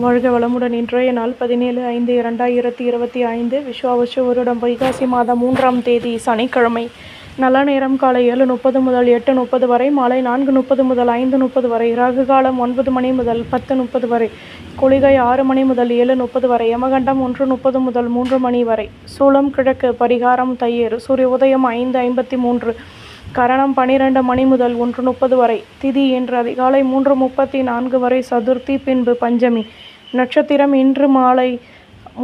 வாழ்க வளமுடன். இன்றைய நாள் 17/5/2025 விஸ்வாவசு வருடம் வைகாசி மாதம் 3ஆம் தேதி சனிக்கிழமை. நல்ல நேரம் காலை 7:30 முதல் 8:30 வரை, மாலை 4:30 முதல் 5:30 வரை, ராகு காலம் 9 மணி முதல் 10:30 வரை, குளிகை 6 மணி முதல் 7:30 வரை, யமகண்டம் 1:30 முதல் 3 மணி வரை, சூலம் கிழக்கு, பரிகாரம் தையர், சூரிய உதயம் 5:53, கரணம் 12 மணி முதல் 1:30 வரை, திதி இன்று அதிகாலை 3:34 வரை, சதுர்த்தி பின்பு பஞ்சமி, நட்சத்திரம் இன்று மாலை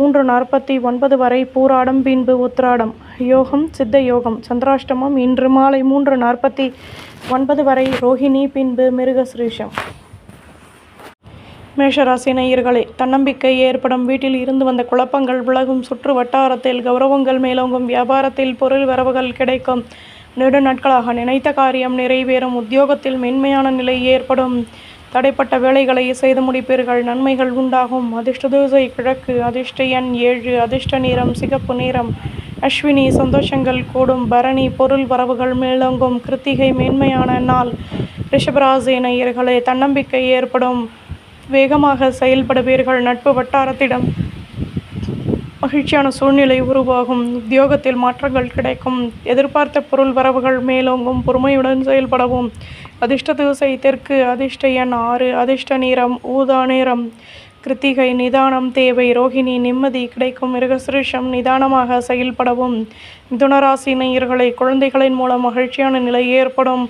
3:49 வரை, பூராடம் பின்பு உத்திராடம், யோகம் சித்த யோகம், சந்திராஷ்டமம் இன்று மாலை 3:49 வரை, ரோஹிணி பின்பு மிருகசிரீஷம். மேஷராசி நேயர்களே, தன்னம்பிக்கை ஏற்படும். வீட்டில் இருந்து வந்த குழப்பங்கள் விலகும். சுற்று வட்டாரத்தில் கௌரவங்கள் மேலோங்கும். வியாபாரத்தில் பொருள் வரவுகள் கிடைக்கும். நெடு நாட்களாக நினைத்த காரியம் நிறைவேறும். உத்தியோகத்தில் மென்மையான நிலை ஏற்படும். தடைப்பட்ட வேலைகளை செய்து முடிப்பீர்கள். நன்மைகள் உண்டாகும். அதிர்ஷ்ட திசை கிழக்கு. அதிர்ஷ்ட எண் 7. அதிர்ஷ்ட நிறம் சிகப்பு நிறம். அஸ்வினி சந்தோஷங்கள் கூடும். பரணி பொருள் வரவுகள் மேலோங்கும். கிருத்திகை மேன்மையான நாள். ரிஷபராசி நேயர்களே, தன்னம்பிக்கை ஏற்படும். வேகமாக செயல்படுவீர்கள். நட்பு வட்டாரத்திடம் மகிழ்ச்சியான சூழ்நிலை உருவாகும். உத்தியோகத்தில் மாற்றங்கள் கிடைக்கும். எதிர்பார்த்த பொருள் வரவுகள் மேலோங்கும். பொறுமையுடன் செயல்படவும். அதிர்ஷ்ட திசை தெற்கு. அதிர்ஷ்ட எண் 6. அதிர்ஷ்ட நிறம் ஊதா நிறம். கிருத்திகை நிதானம் தேவை. ரோஹிணி நிம்மதி கிடைக்கும். மிருகசிரீஷம் நிதானமாக செயல்படவும். மிதுனராசி நேயர்களை, குழந்தைகளின் மூலம் மகிழ்ச்சியான நிலை ஏற்படும்.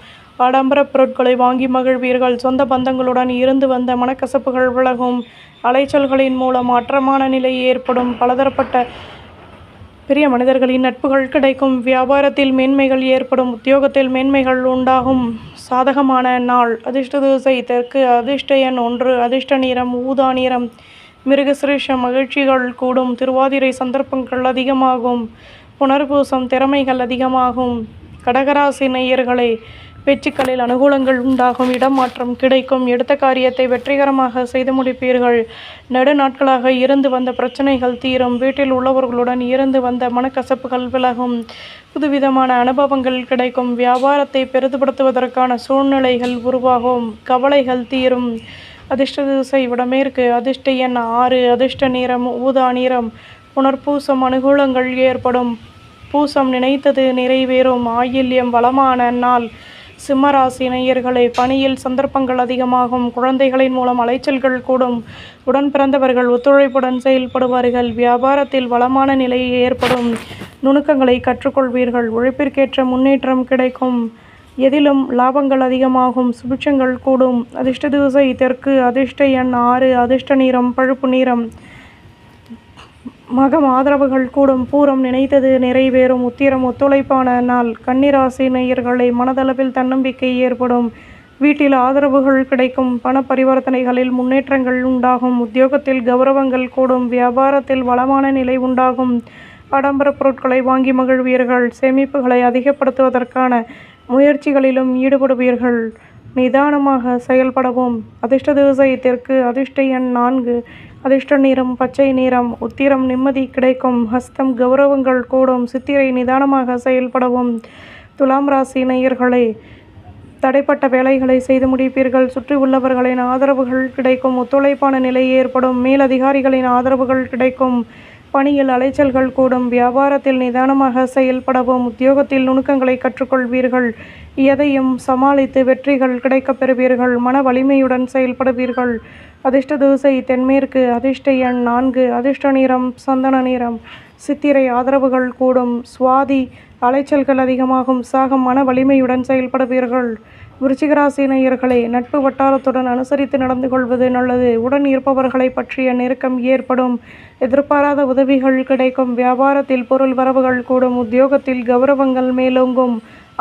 ஆடம்பர பொருட்களை வாங்கி மகிழ்வீர்கள். சொந்த பந்தங்களுடன் இருந்து வந்த மனக்கசப்புகள் விலகும். அலைச்சல்களின் மூலம் மாற்றமான நிலை ஏற்படும். பலதரப்பட்ட பெரிய மனிதர்களின் நட்புகள் கிடைக்கும். வியாபாரத்தில் மேன்மைகள் ஏற்படும். உத்தியோகத்தில் மேன்மைகள் உண்டாகும். சாதகமான நாள். அதிர்ஷ்ட திசை தெற்கு. அதிர்ஷ்ட எண் 1. அதிர்ஷ்ட நிறம் ஊதா நிறம். மிருகசிரீஷம் மகிழ்ச்சிகள் கூடும். திருவாதிரை சந்தர்ப்பங்கள் அதிகமாகும். புனர்பூசம் திறமைகள் அதிகமாகும். கடகராசி நேயர்களே, பேச்சுக்களில் அனுகூலங்கள் உண்டாகும். இடமாற்றம் கிடைக்கும். எடுத்த காரியத்தை வெற்றிகரமாக செய்து முடிப்பீர்கள். நெடு நாட்களாக இருந்து வந்த பிரச்சனைகள் தீரும். வீட்டில் உள்ளவர்களுடன் இருந்து வந்த மனக்கசப்புகள் விலகும். புதுவிதமான அனுபவங்கள் கிடைக்கும். வியாபாரத்தை பெரிதுபடுத்துவதற்கான சூழ்நிலைகள் உருவாகும். கவலைகள் தீரும். அதிர்ஷ்ட திசை வடமேற்கு. அதிர்ஷ்ட எண் 6. அதிர்ஷ்ட நிறம் ஊதா நிறம். புனர்பூசம் அனுகூலங்கள் ஏற்படும். பூசம் நினைத்தது நிறைவேறும். ஆயில்யம் வளமான நாள். சிம்மராசி நேயர்களே, பணியில் சந்தர்ப்பங்கள் அதிகமாகும். குழந்தைகளின் மூலம் அலைச்சல்கள் கூடும். உடன் பிறந்தவர்கள் ஒத்துழைப்புடன் செயல்படுவார்கள். வியாபாரத்தில் வளமான நிலை ஏற்படும். நுணுக்கங்களை கற்றுக்கொள்வீர்கள். உழைப்பிற்கேற்ற முன்னேற்றம் கிடைக்கும். எதிலும் லாபங்கள் அதிகமாகும். சுபிட்சங்கள் கூடும். அதிர்ஷ்ட திசை தெற்கு. அதிர்ஷ்ட எண் 6. அதிர்ஷ்ட நிறம் பழுப்பு நிறம். மகம் ஆதரவுகள் கூடும். பூரம் நினைத்தது நிறைவேறும். உத்திரம் ஒத்துழைப்பான நாள். கன்னிராசி நேயர்களை, மனதளவில் தன்னம்பிக்கை ஏற்படும். வீட்டில் ஆதரவுகள் கிடைக்கும். பண பரிவர்த்தனைகளில் முன்னேற்றங்கள் உண்டாகும். உத்தியோகத்தில் கௌரவங்கள் கூடும். வியாபாரத்தில் வளமான நிலை உண்டாகும். ஆடம்பர பொருட்களை வாங்கி மகிழ்வீர்கள். சேமிப்புகளை அதிகப்படுத்துவதற்கான முயற்சிகளிலும் ஈடுபடுவீர்கள். நிதானமாக செயல்படவும். அதிர்ஷ்ட திசை தெற்கு. அதிர்ஷ்ட எண் 4. அதிர்ஷ்ட நிறம் பச்சை நிறம். உத்திரம் நிம்மதி கிடைக்கும். ஹஸ்தம் கௌரவங்கள் கூடும். சித்திரை நிதானமாக செயல்படவும். துலாம் ராசி நேயர்களே, தடைப்பட்ட வேலைகளை செய்து முடிப்பீர்கள். சுற்றி உள்ளவர்களின் ஆதரவுகள் கிடைக்கும். ஒத்துழைப்பான நிலை ஏற்படும். மேலதிகாரிகளின் ஆதரவுகள் கிடைக்கும். பணியில் அலைச்சல்கள் கூடும். வியாபாரத்தில் நிதானமாக செயல்படவும். உத்தியோகத்தில் நுணுக்கங்களை கற்றுக்கொள்வீர்கள். எதையும் சமாளித்து வெற்றிகள் கிடைக்கப் பெறுவீர்கள். மன வலிமையுடன் செயல்படுவீர்கள். அதிர்ஷ்ட திசை தென்மேற்கு. அதிர்ஷ்ட எண் 4. அதிர்ஷ்ட நிறம் சந்தன நிறம். சித்திரை ஆதரவுகள் கூடும். சுவாதி அலைச்சல்கள் அதிகமாகும். சாகம் மன வலிமையுடன் செயல்படுவீர்கள். விருச்சிகராசி நேயர்களே, நட்பு வட்டாரத்துடன் அனுசரித்து நடந்து கொள்வது நல்லது. உடன் இருப்பவர்களை பற்றிய நெருக்கம் ஏற்படும். எதிர்பாராத உதவிகள் கிடைக்கும். வியாபாரத்தில் பொருள் வரவுகள் கூடும். உத்தியோகத்தில் கௌரவங்கள் மேலோங்கும்.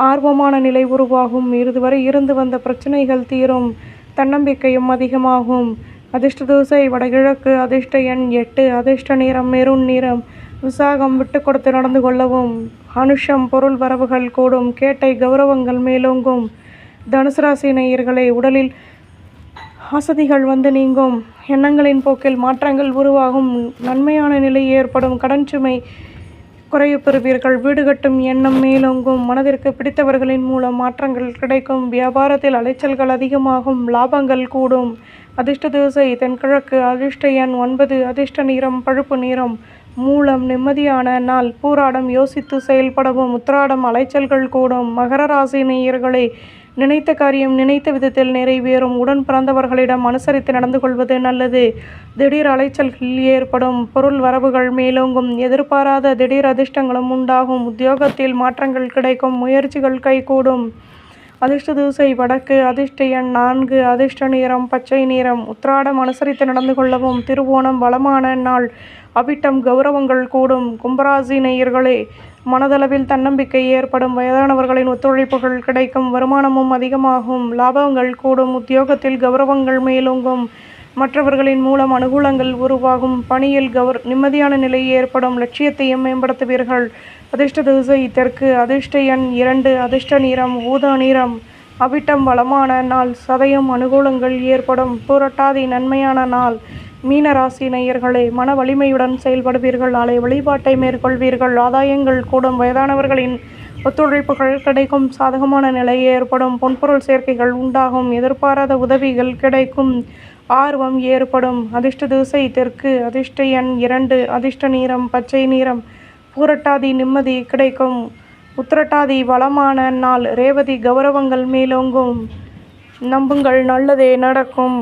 ஆர்வமான நிலை உருவாகும். இதுவரை இருந்து வந்த பிரச்சனைகள் தீரும். தன்னம்பிக்கையும் அதிகமாகும். அதிர்ஷ்ட திசை வடகிழக்கு. அதிர்ஷ்ட எண் 8. அதிர்ஷ்ட நிறம் மெரூன் நிறம். விசாகம் விட்டு கொடுத்து நடந்து கொள்ளவும். அனுஷம் பொருள் வரவுகள் கூடும். கேட்டை கௌரவங்கள் மேலோங்கும். தனுசு ராசி நேயர்களே, உடலில் அசதிகள் வந்து நீங்கும். எண்ணங்களின் போக்கில் மாற்றங்கள் உருவாகும். நன்மையான நிலை ஏற்படும். கடன் சுமை குறையப் பெறுவீர்கள். வீடு கட்டும் எண்ணம் மேலோங்கும். மனதிற்கு பிடித்தவர்களின் மூலம் மாற்றங்கள் கிடைக்கும். வியாபாரத்தில் அலைச்சல்கள் அதிகமாகும். லாபங்கள் கூடும். அதிர்ஷ்ட திசை தென்கிழக்கு. அதிர்ஷ்ட எண் 9. அதிர்ஷ்ட நிறம் பழுப்பு நிறம். மூலம் நிம்மதியான நாள். பூராடம் யோசித்து செயல்படவும். உத்திராடம் அலைச்சல்கள் கூடும். மகர ராசி நேயர்களே, நினைத்த காரியம் நினைத்த விதத்தில் நிறைவேறும். உடன் பிறந்தவர்களிடம் அனுசரித்து நடந்து கொள்வது நல்லது. திடீர் அலைச்சல்கள் ஏற்படும். பொருள் வரவுகள் மேலோங்கும். எதிர்பாராத திடீர் அதிர்ஷ்டங்களும் உண்டாகும். உத்தியோகத்தில் மாற்றங்கள் கிடைக்கும். முயற்சிகள் கைகூடும். அதிர்ஷ்ட திசை வடக்கு. அதிர்ஷ்ட எண் 4. அதிர்ஷ்ட நிறம் பச்சை நிறம். உத்திராடம் அனுசரித்து நடந்து கொள்ளவும். திருவோணம் வளமான நாள். அவிட்டம் கௌரவங்கள் கூடும். கும்பராசி நேயர்களே, மனதளவில் தன்னம்பிக்கை ஏற்படும். வயதானவர்களின் ஒத்துழைப்புகள் கிடைக்கும். வருமானமும் அதிகமாகும். லாபங்கள் கூடும். உத்தியோகத்தில் கௌரவங்கள் மேலோங்கும். மற்றவர்களின் மூலம் அனுகூலங்கள் உருவாகும். பணியில் நிம்மதியான நிலை ஏற்படும். லட்சியத்தையும் மேம்படுத்துவீர்கள். அதிர்ஷ்ட திசை தெற்கு. அதிர்ஷ்ட எண் 2. அதிர்ஷ்ட நிறம் ஊதா நிறம். அவிட்டம் வளமான நாள். சதயம் அனுகூலங்கள் ஏற்படும். புரட்டாதி நன்மையான நாள். மீன ராசி நேயர்களே, மன வலிமையுடன் செயல்படுவீர்கள். நாளை வழிபாட்டை மேற்கொள்வீர்கள். ஆதாயங்கள் கூடும். வயதானவர்களின் ஒத்துழைப்புகள் கிடைக்கும். சாதகமான நிலை ஏற்படும். பொன்பொருள் சேர்க்கைகள் உண்டாகும். எதிர்பாராத உதவிகள் கிடைக்கும். ஆர்வம் ஏற்படும். அதிர்ஷ்ட திசை தெற்கு. அதிர்ஷ்ட எண் 2. அதிர்ஷ்ட நிறம் பச்சை நிறம். பூரட்டாதி நிம்மதி கிடைக்கும். உத்திரட்டாதி வளமான நாள். ரேவதி கௌரவங்கள் மேலோங்கும். நம்புங்கள், நல்லதே நடக்கும்.